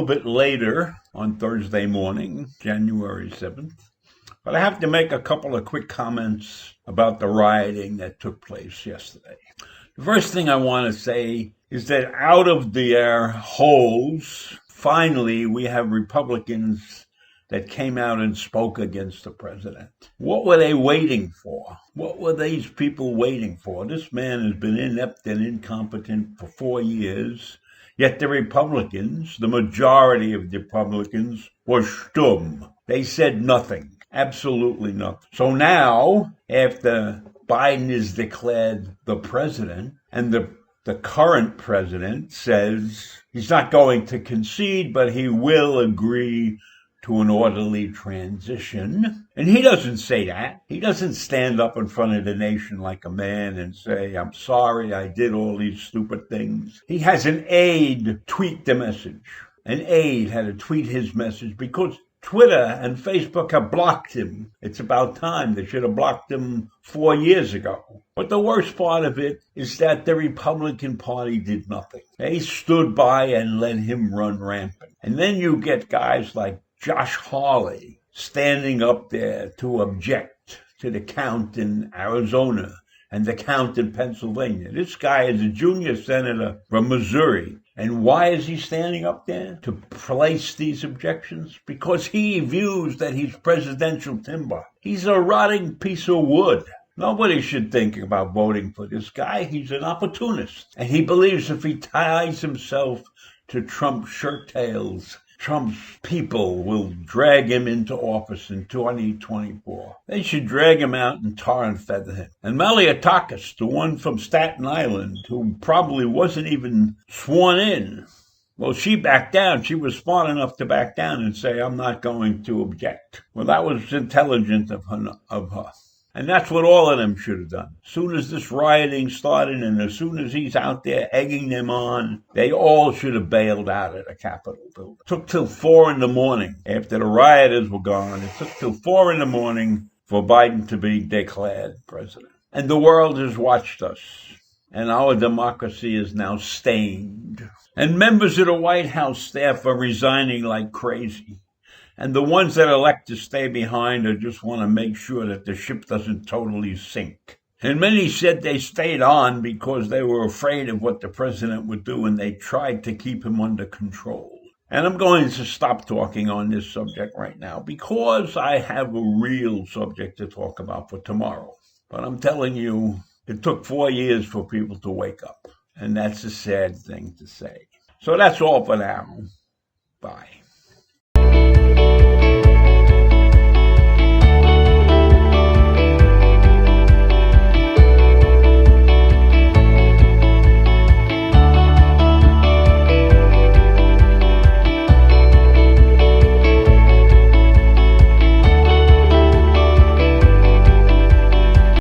bit later on Thursday morning, January 7th. But I have to make a couple of quick comments about the rioting that took place yesterday. The first thing I want to say is that out of their holes, finally, we have Republicans that came out and spoke against the president. What were they waiting for? What were these people waiting for? This man has been inept and incompetent for 4 years, yet the Republicans, the majority of the Republicans, were stumm. They said nothing, absolutely nothing. So now, after Biden is declared the president, and the current president says he's not going to concede, but he will agree to an orderly transition. And he doesn't say that. He doesn't stand up in front of the nation like a man and say, I'm sorry, I did all these stupid things. He has an aide tweet the message. An aide had to tweet his message because Twitter and Facebook have blocked him. It's about time. They should have blocked him 4 years ago. But the worst part of it is that the Republican Party did nothing. They stood by and let him run rampant. And then you get guys like Josh Hawley standing up there to object to the count in Arizona and the count in Pennsylvania. This guy is a junior senator from Missouri. And why is he standing up there? To place these objections? Because he views that he's presidential timber. He's a rotting piece of wood. Nobody should think about voting for this guy. He's an opportunist. And he believes if he ties himself to Trump's shirt tails, Trump's people will drag him into office in 2024. They should drag him out and tar and feather him. And Maliotakis, the one from Staten Island, who probably wasn't even sworn in, well, she backed down. She was smart enough to back down and say, I'm not going to object. Well, that was intelligent of her. And that's what all of them should have done. As soon as this rioting started and as soon as he's out there egging them on, they all should have bailed out of the Capitol building. It took till 4 a.m. after the rioters were gone. It took till 4 a.m. for Biden to be declared president. And the world has watched us. And our democracy is now stained. And members of the White House staff are resigning like crazy. And the ones that elect to stay behind or just want to make sure that the ship doesn't totally sink. And many said they stayed on because they were afraid of what the president would do and they tried to keep him under control. And I'm going to stop talking on this subject right now because I have a real subject to talk about for tomorrow. But I'm telling you, it took 4 years for people to wake up. And that's a sad thing to say. So that's all for now. Bye.